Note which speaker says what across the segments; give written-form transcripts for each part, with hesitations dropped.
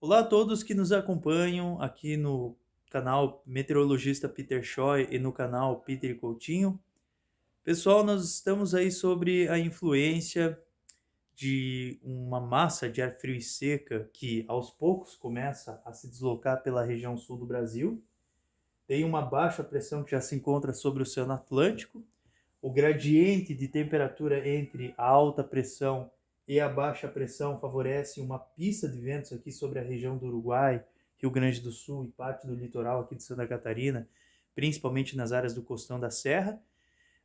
Speaker 1: Olá a todos que nos acompanham aqui no canal Meteorologista Peter Choi e no canal Peter Coutinho. Pessoal, nós estamos aí sobre a influência de uma massa de ar frio e seca que aos poucos começa a se deslocar pela região sul do Brasil. Tem uma baixa pressão que já se encontra sobre o Oceano Atlântico. O gradiente de temperatura entre a alta pressão e a baixa pressão favorece uma pista de ventos aqui sobre a região do Uruguai, Rio Grande do Sul e parte do litoral aqui de Santa Catarina, principalmente nas áreas do costão da Serra.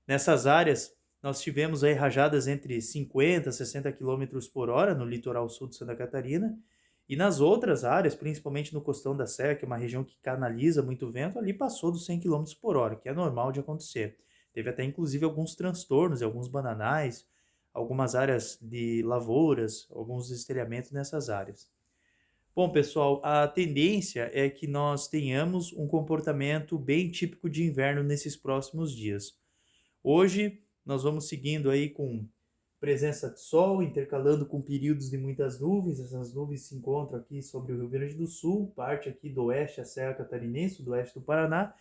Speaker 1: Nessas áreas, nós tivemos aí rajadas entre 50 e 60 km por hora no litoral sul de Santa Catarina, e nas outras áreas, principalmente no costão da Serra, que é uma região que canaliza muito vento, ali passou dos 100 km por hora, que é normal de acontecer. Teve até inclusive alguns transtornos em alguns bananais, algumas áreas de lavouras, alguns estelhamentos nessas áreas. Bom, pessoal, a tendência é que nós tenhamos um comportamento bem típico de inverno nesses próximos dias. Hoje nós vamos seguindo aí com presença de sol, intercalando com períodos de muitas nuvens. Essas nuvens se encontram aqui sobre o Rio Grande do Sul, parte aqui do oeste, a Serra Catarinense, do oeste do Paraná,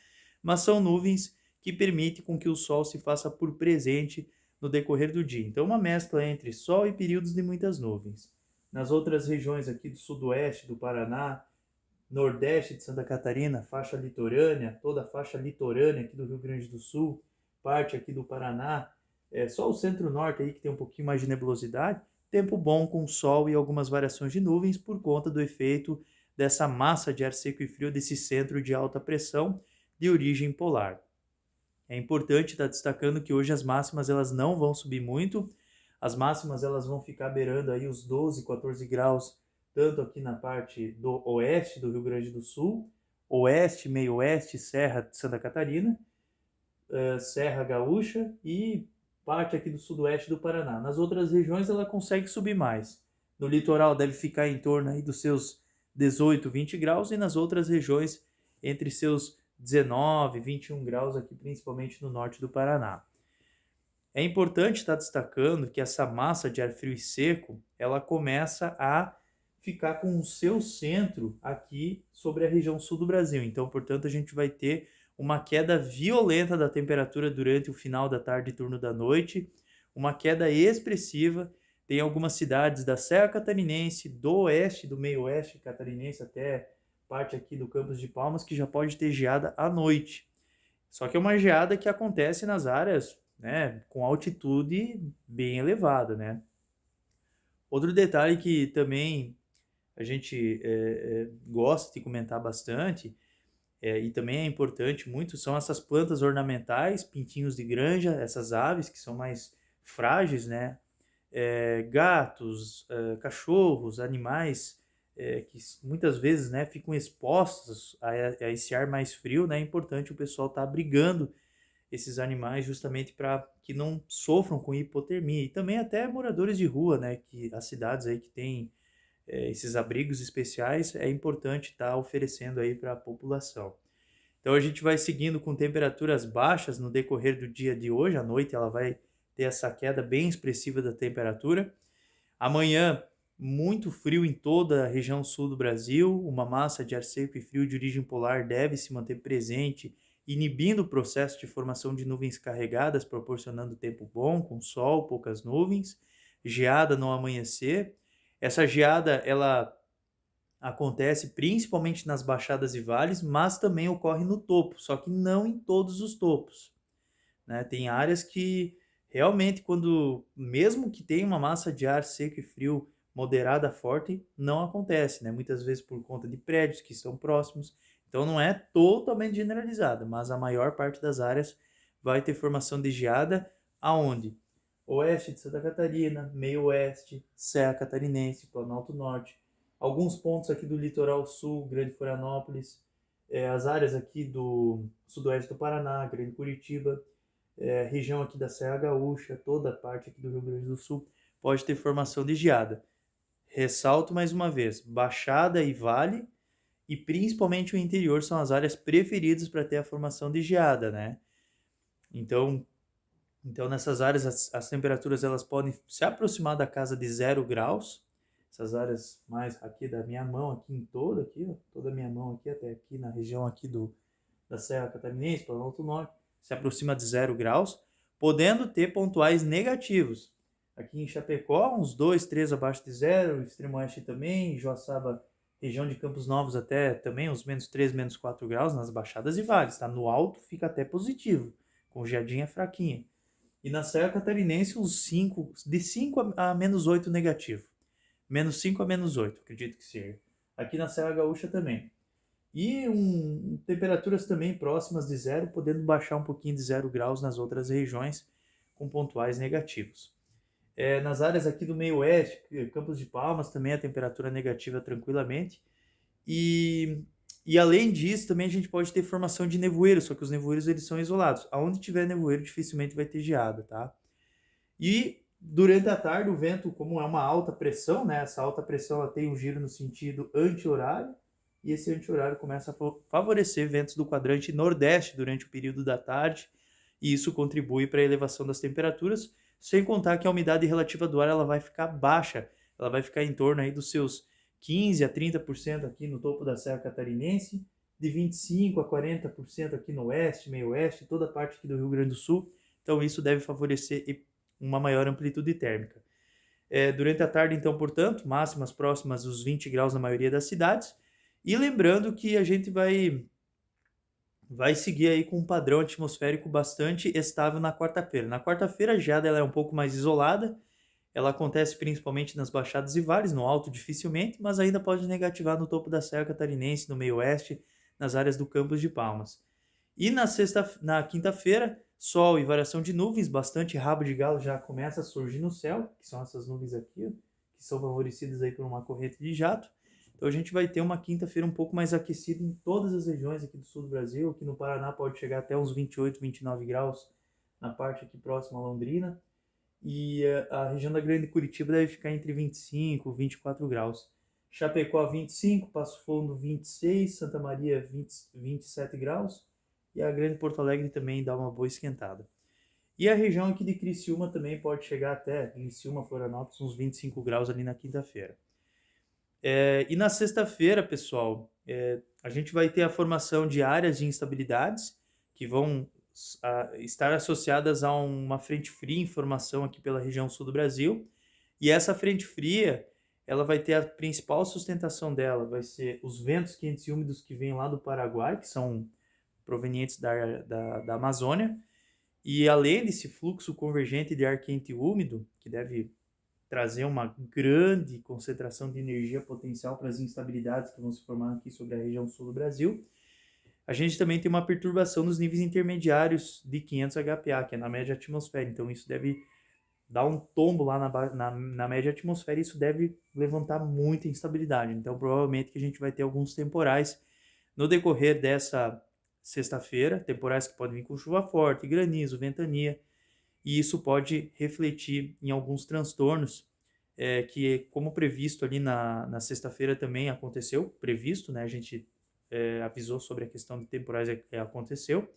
Speaker 1: mas são nuvens que permitem com que o sol se faça por presente no decorrer do dia. Então, uma mescla entre sol e períodos de muitas nuvens. Nas outras regiões aqui do sudoeste do Paraná, nordeste de Santa Catarina, faixa litorânea, toda a faixa litorânea aqui do Rio Grande do Sul, parte aqui do Paraná, só o centro-norte aí que tem um pouquinho mais de nebulosidade, tempo bom com sol e algumas variações de nuvens por conta do efeito dessa massa de ar seco e frio desse centro de alta pressão de origem polar. É importante estar destacando que hoje as máximas elas não vão subir muito, as máximas elas vão ficar beirando aí os 12, 14 graus, tanto aqui na parte do oeste do Rio Grande do Sul, oeste, meio oeste, Serra de Santa Catarina, Serra Gaúcha e parte aqui do sudoeste do Paraná. Nas outras regiões ela consegue subir mais. No litoral deve ficar em torno aí dos seus 18, 20 graus e nas outras regiões entre seus 19, 21 graus aqui principalmente no norte do Paraná. É importante estar destacando que essa massa de ar frio e seco, ela começa a ficar com o seu centro aqui sobre a região sul do Brasil. Então, portanto, a gente vai ter uma queda violenta da temperatura durante o final da tarde e turno da noite, uma queda expressiva. Tem algumas cidades da Serra Catarinense, do oeste, do meio oeste catarinense até parte aqui do Campos de Palmas, que já pode ter geada à noite. Só que é uma geada que acontece nas áreas, né, com altitude bem elevada, né? Outro detalhe que também a gente gosta de comentar bastante e também é importante muito são essas plantas ornamentais, pintinhos de granja, essas aves que são mais frágeis, né? Gatos, cachorros, animais que muitas vezes, né, ficam expostos a esse ar mais frio, né? É importante o pessoal estar abrigando esses animais justamente para que não sofram com hipotermia. E também até moradores de rua, né, que as cidades aí que têm esses abrigos especiais, é importante estar oferecendo aí para a população. Então a gente vai seguindo com temperaturas baixas no decorrer do dia de hoje, à noite ela vai ter essa queda bem expressiva da temperatura. Amanhã, muito frio em toda a região sul do Brasil, uma massa de ar seco e frio de origem polar deve se manter presente, inibindo o processo de formação de nuvens carregadas, proporcionando tempo bom, com sol, poucas nuvens, geada no amanhecer. Essa geada, ela acontece principalmente nas baixadas e vales, mas também ocorre no topo, só que não em todos os topos, né? Tem áreas que realmente quando, mesmo que tenha uma massa de ar seco e frio moderada forte, não acontece, né? Muitas vezes por conta de prédios que estão próximos. Então não é totalmente generalizada, mas a maior parte das áreas vai ter formação de geada aonde? Oeste de Santa Catarina, meio oeste, Serra Catarinense, Planalto Norte, alguns pontos aqui do litoral sul, Grande Florianópolis, as áreas aqui do sudoeste do Paraná, Grande Curitiba, região aqui da Serra Gaúcha, toda a parte aqui do Rio Grande do Sul, pode ter formação de geada. Ressalto mais uma vez, Baixada e Vale, e principalmente o interior são as áreas preferidas para ter a formação de geada, né? Então, nessas áreas as temperaturas elas podem se aproximar da casa de 0 graus, essas áreas mais aqui da minha mão, aqui em toda, aqui, ó, toda a minha mão aqui, até aqui na região aqui da Serra Catarinense, Planalto Norte, se aproxima de 0 graus, podendo ter pontuais negativos. Aqui em Chapecó, uns 2, 3 abaixo de 0, extremo oeste também, Joaçaba, região de Campos Novos até também, uns menos 3, menos 4 graus nas baixadas e vales, tá? No alto fica até positivo, com geadinha fraquinha. E na Serra Catarinense, uns 5, de 5 a menos 8 negativo. Menos 5 a menos 8, acredito que seja. Aqui na Serra Gaúcha também. E temperaturas também próximas de 0, podendo baixar um pouquinho de 0 graus nas outras regiões, com pontuais negativos. Nas áreas aqui do meio oeste, Campos de Palmas, também a temperatura negativa tranquilamente. E além disso, também a gente pode ter formação de nevoeiro, só que os nevoeiros eles são isolados. Aonde tiver nevoeiro, dificilmente vai ter geada, tá? E durante a tarde, o vento, como é uma alta pressão, né? Essa alta pressão ela tem um giro no sentido anti-horário, e esse anti-horário começa a favorecer ventos do quadrante nordeste durante o período da tarde, e isso contribui para a elevação das temperaturas, sem contar que a umidade relativa do ar ela vai ficar baixa, ela vai ficar em torno aí dos seus 15 a 30% aqui no topo da Serra Catarinense, de 25 a 40% aqui no oeste, meio oeste, toda a parte aqui do Rio Grande do Sul. Então isso deve favorecer uma maior amplitude térmica. Durante a tarde, então, portanto, máximas próximas dos 20 graus na maioria das cidades. E lembrando que a gente vai seguir aí com um padrão atmosférico bastante estável na quarta-feira. Na quarta-feira a geada ela é um pouco mais isolada, ela acontece principalmente nas baixadas e vales, no alto dificilmente, mas ainda pode negativar no topo da Serra Catarinense, no meio oeste, nas áreas do Campos de Palmas. E na quinta-feira, sol e variação de nuvens, bastante rabo de galo já começa a surgir no céu, que são essas nuvens aqui, que são favorecidas aí por uma corrente de jato. Então a gente vai ter uma quinta-feira um pouco mais aquecida em todas as regiões aqui do sul do Brasil. Aqui no Paraná pode chegar até uns 28, 29 graus na parte aqui próxima a Londrina. E a região da Grande Curitiba deve ficar entre 25 e 24 graus. Chapecó 25, Passo Fundo 26, Santa Maria 27 graus. E a Grande Porto Alegre também dá uma boa esquentada. E a região aqui de Criciúma também pode chegar até Criciúma, Florianópolis, uns 25 graus ali na quinta-feira. E na sexta-feira, pessoal, a gente vai ter a formação de áreas de instabilidades que vão estar associadas a uma frente fria em formação aqui pela região sul do Brasil. E essa frente fria, ela vai ter a principal sustentação dela, vai ser os ventos quentes e úmidos que vêm lá do Paraguai, que são provenientes da Amazônia. E além desse fluxo convergente de ar quente e úmido, que deve trazer uma grande concentração de energia potencial para as instabilidades que vão se formar aqui sobre a região sul do Brasil, a gente também tem uma perturbação nos níveis intermediários de 500 HPA, que é na média atmosfera. Então isso deve dar um tombo lá na média atmosfera e isso deve levantar muita instabilidade. Então provavelmente que a gente vai ter alguns temporais no decorrer dessa sexta-feira, temporais que podem vir com chuva forte, granizo, ventania, e isso pode refletir em alguns transtornos que, como previsto ali na sexta-feira também aconteceu, previsto, né? A gente avisou sobre a questão de temporais aconteceu.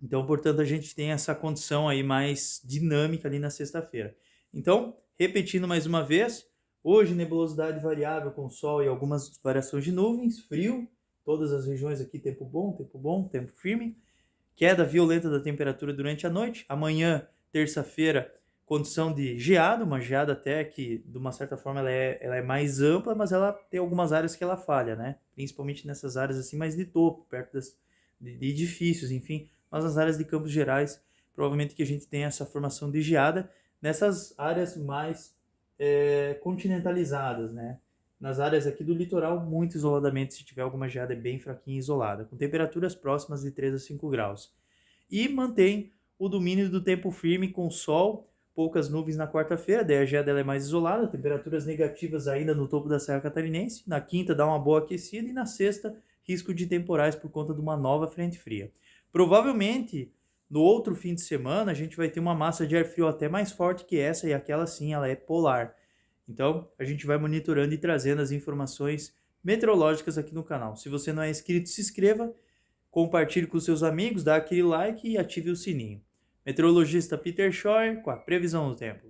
Speaker 1: Então, portanto, a gente tem essa condição aí mais dinâmica ali na sexta-feira. Então, repetindo mais uma vez, hoje nebulosidade variável com sol e algumas variações de nuvens, frio, todas as regiões aqui tempo bom, tempo firme, queda violenta da temperatura durante a noite. Amanhã, terça-feira, condição de geada, uma geada até que, de uma certa forma, ela é mais ampla, mas ela tem algumas áreas que ela falha, né? Principalmente nessas áreas assim mais de topo, perto de edifícios, enfim. Mas nas áreas de Campos Gerais, provavelmente que a gente tem essa formação de geada nessas áreas mais continentalizadas, né? Nas áreas aqui do litoral, muito isoladamente, se tiver alguma geada bem fraquinha e isolada, com temperaturas próximas de 3 a 5 graus. E mantém o domínio do tempo firme com sol, poucas nuvens na quarta-feira, daí a geada é mais isolada, temperaturas negativas ainda no topo da Serra Catarinense. Na quinta dá uma boa aquecida e na sexta risco de temporais por conta de uma nova frente fria. Provavelmente, no outro fim de semana, a gente vai ter uma massa de ar frio até mais forte que essa, e aquela sim, ela é polar. Então, a gente vai monitorando e trazendo as informações meteorológicas aqui no canal. Se você não é inscrito, se inscreva, compartilhe com seus amigos, dá aquele like e ative o sininho. Meteorologista Peter Scheuer com a previsão do tempo.